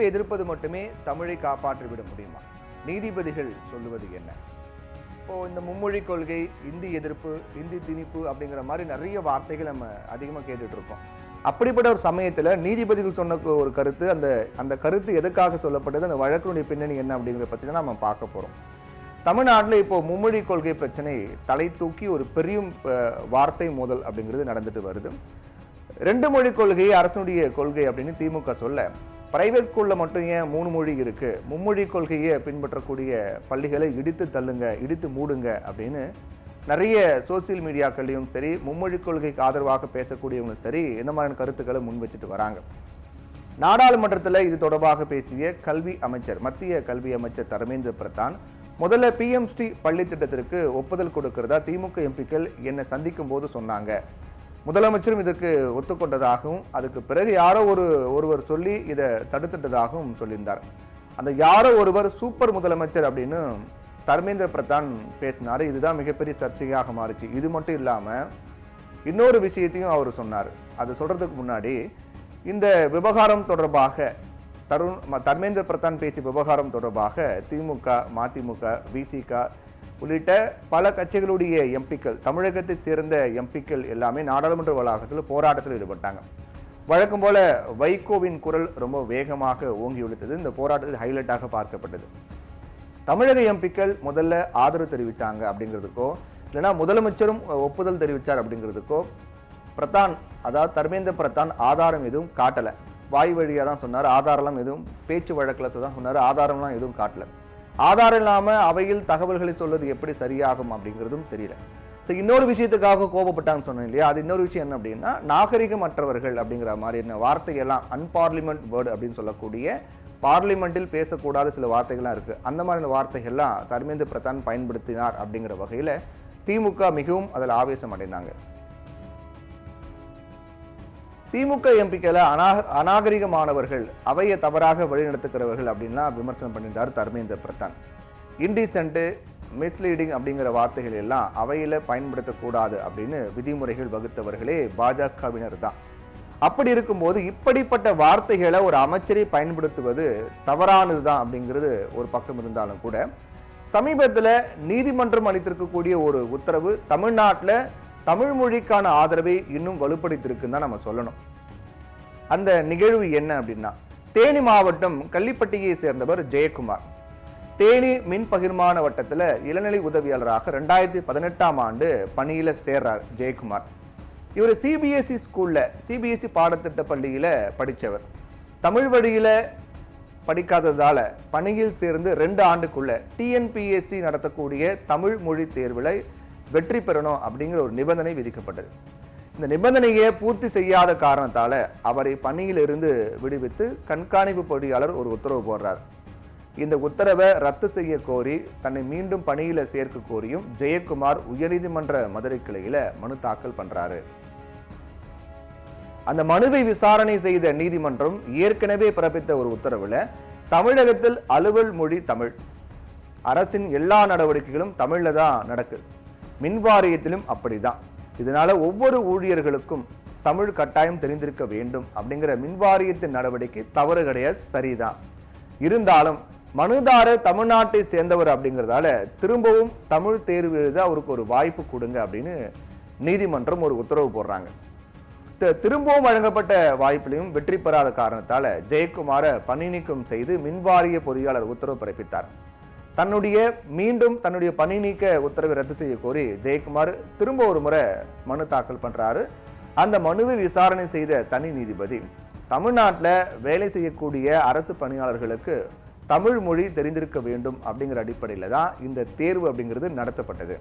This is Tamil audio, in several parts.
எதிர்ப்பது மட்டுமே தமிழை காப்பாற்றிவிட முடியுமா? நீதிபதிகள் சொல்லுவது என்ன? இப்போ இந்த மும்மொழி கொள்கை, இந்தி எதிர்ப்பு, இந்தி திணிப்பு அப்படிங்கிற மாதிரி நிறைய வார்த்தைகள் நம்ம அதிகமாக கேட்டுட்டு இருக்கோம். அப்படிப்பட்ட ஒரு சமயத்தில் நீதிபதிகள் சொன்ன ஒரு கருத்து, அந்த கருத்து எதுக்காக சொல்லப்பட்டது, அந்த வழக்கினுடைய பின்னணி என்ன அப்படிங்கிறத பற்றி தான் நம்ம பார்க்க போகிறோம். தமிழ்நாட்டில் இப்போ மும்மொழி கொள்கை பிரச்சனை தலை தூக்கி ஒரு பெரிய வார்த்தை மோதல் அப்படிங்கிறது நடந்துட்டு வருது. 2 மொழி கொள்கை அரசனுடைய கொள்கை அப்படின்னு திமுக சொல்ல, பிரைவேட் ஸ்கூலில் மட்டும் ஏன் 3 மொழி இருக்கு, மும்மொழி கொள்கையை பின்பற்றக்கூடிய பள்ளிகளை இடித்து தள்ளுங்க, இடித்து மூடுங்க அப்படின்னு நிறைய சோசியல் மீடியாக்கள்லையும் சரி, மும்மொழி கொள்கைக்கு ஆதரவாக பேசக்கூடியவங்களும் சரி, இந்த மாதிரியான கருத்துக்களை முன் வச்சுட்டு வராங்க. நாடாளுமன்றத்தில் இது தொடர்பாக பேசிய கல்வி அமைச்சர், மத்திய கல்வி அமைச்சர் தர்மேந்திர பிரதான் முதல்ல PMC பள்ளி திட்டத்திற்கு ஒப்புதல் கொடுக்கிறதா திமுக எம்பிக்கள் என்னை சந்திக்கும் போது சொன்னாங்க. முதலமைச்சரும் இதற்கு ஒத்துக்கொண்டதாகவும், அதுக்கு பிறகு யாரோ ஒருவர் சொல்லி இதை தடுத்துட்டதாகவும் சொல்லியிருந்தார். அந்த யாரோ ஒருவர் சூப்பர் முதலமைச்சர் அப்படின்னு தர்மேந்திர பிரதான் பேசினார். இதுதான் மிகப்பெரிய சர்ச்சையாக மாறிச்சு. இது மட்டும் இல்லாமல் இன்னொரு விஷயத்தையும் அவர் சொன்னார். அது சொல்றதுக்கு முன்னாடி இந்த விவகாரம் தொடர்பாக தர்மேந்திர பிரதான் பேசிய விவகாரம் தொடர்பாக திமுக, மதிமுக, VCK உள்ளிட்ட பல கட்சிகளுடைய எம்பிக்கள், தமிழகத்தை சேர்ந்த எம்பிக்கள் எல்லாமே நாடாளுமன்ற வளாகத்தில் போராட்டத்தில் ஈடுபட்டாங்க. வழக்கம் போல வைகோவின் குரல் ரொம்ப வேகமாக ஓங்கி ஒலித்தது. இந்த போராட்டத்தில் ஹைலைட்டாக பார்க்கப்பட்டது. தமிழக எம்பிக்கள் முதல்ல ஆதரவு தெரிவித்தாங்க அப்படிங்கிறதுக்கோ, இல்லைனா முதலமைச்சரும் ஒப்புதல் தெரிவித்தார் அப்படிங்கிறதுக்கோ பிரதான், அதாவது தர்மேந்திர பிரதான் ஆதாரம் எதுவும் காட்டலை. வாய் வழியாக தான் சொன்னார். ஆதாரம்லாம் எதுவும், பேச்சு வழக்கில் தான் சொன்னார். ஆதாரம்லாம் எதுவும் காட்டலை. ஆதாரம் இல்லாமல் அவையில் தகவல்களை சொல்வது எப்படி சரியாகும் அப்படிங்கிறதும் தெரியல. ஸோ இன்னொரு விஷயத்துக்காக கோபப்பட்டாங்கன்னு சொன்னேன் இல்லையா, அது இன்னொரு விஷயம் என்ன அப்படின்னா, நாகரிகமற்றவர்கள் அப்படிங்கிற மாதிரி என்ன வார்த்தைகள்லாம், அன்பார்லிமெண்ட் வேர்டு அப்படின்னு சொல்லக்கூடிய பார்லிமெண்ட்டில் பேசக்கூடாத சில வார்த்தைகள்லாம் இருக்குது. அந்த மாதிரியான வார்த்தைகள்லாம் தர்மேந்திர பிரதான் பயன்படுத்தினார் அப்படிங்கிற வகையில் திமுக மிகவும் அதில் ஆவேசம் அடைந்தாங்க. திமுக எம்பிக்களை அநாகரிகமானவர்கள், அவையை தவறாக வழிநடத்துகிறவர்கள் அப்படின்லாம் விமர்சனம் பண்ணியிருந்தார் தர்மேந்திர பிரதான். இன்டிசென்ட், மிஸ்லீடிங் அப்படிங்கிற வார்த்தைகள் எல்லாம் அவையில் பயன்படுத்தக்கூடாது அப்படின்னு விதிமுறைகள் வகுத்தவர்களே பாஜகவினர் தான். அப்படி இருக்கும்போது இப்படிப்பட்ட வார்த்தைகளை ஒரு அமைச்சரை பயன்படுத்துவது தவறானது தான் அப்படிங்கிறது ஒரு பக்கம் இருந்தாலும் கூட, சமீபத்தில் நீதிமன்றம் அளித்திருக்கக்கூடிய ஒரு உத்தரவு தமிழ்நாட்டில் தமிழ் மொழிக்கான ஆதரவை இன்னும் வலுப்படுத்தியிருக்குன்னு தான் நம்ம சொல்லணும். அந்த நிகழ்வு என்ன அப்படின்னா, தேனி மாவட்டம் கள்ளிப்பட்டியை சேர்ந்தவர் ஜெயக்குமார். தேனி மின் பகிர்மான வட்டத்தில் இளநிலை உதவியாளராக 2018ஆம் ஆண்டு பணியில் சேர்றார் ஜெயக்குமார். இவர் CBSE ஸ்கூலில், CBSE பாடத்திட்ட பள்ளியில் படித்தவர். தமிழ் வழியில் படிக்காததால் பணியில் சேர்ந்து 2 ஆண்டுக்குள்ள TNPSC நடத்தக்கூடிய தமிழ் மொழி தேர்வில் வெற்றி பெறணும் அப்படிங்கிற ஒரு நிபந்தனை விதிக்கப்பட்டது. இந்த நிபந்தனையை பூர்த்தி செய்யாத காரணத்தால் அவரை பணியிலிருந்து விடுவித்து கண்காணிப்பு பொறியாளர் ஒரு உத்தரவு போடுறார். இந்த உத்தரவை ரத்து செய்ய கோரி, தன்னை மீண்டும் பணியில் சேர்க்க கோரியும் ஜெயக்குமார் உயர்நீதிமன்ற மதுரை கிளையில் மனு தாக்கல் பண்றாரு. அந்த மனுவை விசாரணை செய்த நீதிமன்றம் ஏற்கனவே பிறப்பித்த ஒரு உத்தரவில் தமிழகத்தில் அலுவல் மொழி தமிழ், அரசின் எல்லா நடவடிக்கைகளும் தமிழில் தான் நடக்குது, மின்வாரியத்திலும் அப்படிதான், இதனால ஒவ்வொரு ஊழியர்களுக்கும் தமிழ் கட்டாயம் தெரிந்திருக்க வேண்டும் அப்படிங்கிற மின்வாரியத்தின் நடவடிக்கை தவறு கிடையாது, சரிதான். இருந்தாலும் மனுதாரர் தமிழ்நாட்டை சேர்ந்தவர் அப்படிங்கிறதால திரும்பவும் தமிழ் தேர்வு எழுத அவருக்கு ஒரு வாய்ப்பு கொடுங்க அப்படின்னு நீதிமன்றம் ஒரு உத்தரவு போடுறாங்க. திரும்பவும் வழங்கப்பட்ட வாய்ப்பிலையும் வெற்றி பெறாத காரணத்தால் ஜெயக்குமாரை பணி நீக்கம் செய்து மின்வாரிய பொறியாளர் உத்தரவு பிறப்பித்தார். மீண்டும் தன்னுடைய பணி நீக்க உத்தரவை ரத்து செய்ய கோரி ஜெயக்குமார் திரும்ப ஒரு முறை மனு தாக்கல் பண்றாரு. அந்த மனுவை விசாரணை செய்த தனி நீதிபதி, தமிழ்நாட்டில் வேலை செய்யக்கூடிய அரசு பணியாளர்களுக்கு தமிழ் மொழி தெரிந்திருக்க வேண்டும் அப்படிங்கிற அடிப்படையில் தான் இந்த தேர்வு அப்படிங்கிறது நடத்தப்பட்டது.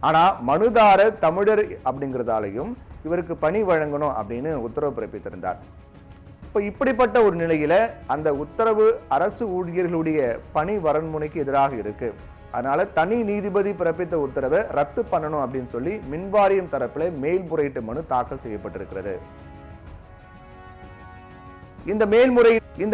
ஆனால் மனுதாரர் தமிழர் அப்படிங்கிறதாலையும் இவருக்கு பணி வழங்கணும் அப்படின்னு உத்தரவு பிறப்பித்திருந்தார். இப்போ இப்படிப்பட்ட ஒரு நிலையில அந்த உத்தரவு அரசு ஊழியர்களுடைய பணி வரன்முறைக்கு எதிராக இருக்கு. அதனால தனி நீதிபதி பிறப்பித்த உத்தரவை ரத்து பண்ணணும் அப்படின்னு சொல்லி மின்வாரியம் தரப்பில் மேல்முறையீட்டு மனு தாக்கல் செய்யப்பட்டிருக்கிறது. இந்த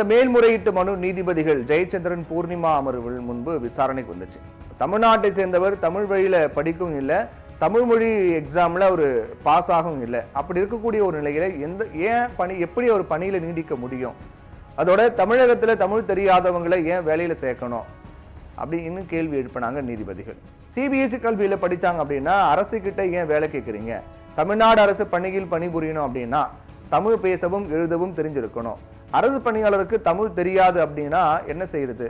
மேல்முறையீட்டு மனு நீதிபதிகள் ஜெயச்சந்திரன், பூர்ணிமா அமர்வுகள் முன்பு விசாரணைக்கு வந்துச்சு. தமிழ்நாட்டை சேர்ந்தவர், தமிழ் வழியில படிக்கவும் இல்லை, தமிழ் மொழி எக்ஸாமில் அவர் பாஸ் ஆகவும் இல்லை. அப்படி இருக்கக்கூடிய ஒரு நிலையில் எப்படி அவர் பணியில் நீடிக்க முடியும்? அதோட தமிழகத்தில் தமிழ் தெரியாதவங்களை ஏன் வேலையில் சேர்க்கணும் அப்படின்னு கேள்வி எழுப்பினாங்க நீதிபதிகள். சிபிஎஸ்சி கல்வியில் படித்தாங்க அப்படின்னா அரசு கிட்ட ஏன் வேலை கேட்குறீங்க? தமிழ்நாடு அரசு பணியில் பணிபுரியணும் அப்படின்னா தமிழ் பேசவும் எழுதவும் தெரிஞ்சிருக்கணும். அரசு பணியாளருக்கு தமிழ் தெரியாது அப்படின்னா என்ன செய்யறது?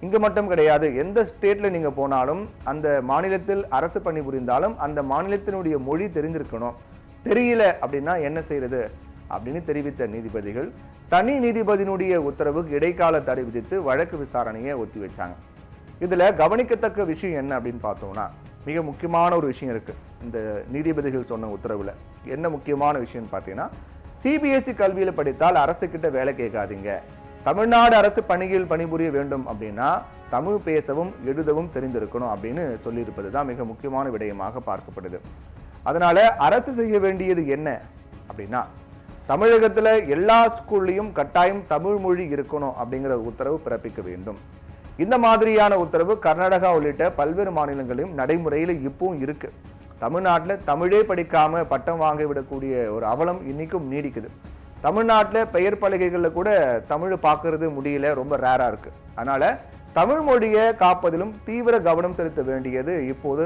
இங்கே மட்டும் கிடையாது, எந்த ஸ்டேட்டில் நீங்கள் போனாலும் அந்த மாநிலத்தில் அரசு பணி புரிந்தாலும் அந்த மாநிலத்தினுடைய மொழி தெரிஞ்சிருக்கணும். தெரியல அப்படின்னா என்ன செய்யறது அப்படின்னு தெரிவித்த நீதிபதிகள் தனி நீதிபதியினுடைய உத்தரவுக்கு இடைக்கால தடை விதித்து வழக்கு விசாரணையை ஒத்தி வச்சாங்க. இதில் கவனிக்கத்தக்க விஷயம் என்ன அப்படின்னு பார்த்தோம்னா, மிக முக்கியமான ஒரு விஷயம் இருக்குது இந்த நீதிபதிகள் சொன்ன உத்தரவில். என்ன முக்கியமான விஷயம்னு பார்த்தீங்கன்னா, சிபிஎஸ்சி கல்வியில் படித்தால் அரசுக்கிட்ட வேலை கேட்காதீங்க, தமிழ்நாடு அரசு பணியில் பணிபுரிய வேண்டும் அப்படின்னா தமிழ் பேசவும் எழுதவும் தெரிந்திருக்கணும் அப்படின்னு சொல்லியிருப்பது தான் மிக முக்கியமான விடயமாக பார்க்கப்படுது. அதனால அரசு செய்ய வேண்டியது என்ன அப்படின்னா, தமிழகத்தில் எல்லா ஸ்கூல்லையும் கட்டாயம் தமிழ் மொழி இருக்கணும் அப்படிங்கிற உத்தரவு பிறப்பிக்க வேண்டும். இந்த மாதிரியான உத்தரவு கர்நாடகா உள்ளிட்ட பல்வேறு மாநிலங்களிலும் நடைமுறையில் இப்பவும் இருக்கு. தமிழ்நாட்டில் தமிழே படிக்காம பட்டம் வாங்க விடக்கூடிய ஒரு அவலம் இன்னைக்கும் நீடிக்குது. தமிழ்நாட்டில் பெயர் பலகைகளில் கூட தமிழ் பார்க்கறது முடியல, ரொம்ப ரேரா இருக்கு. அதனால தமிழ் மொழியை காப்பதிலும் தீவிர கவனம் செலுத்த வேண்டியது இப்போது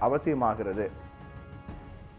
அவசரமாகிறது.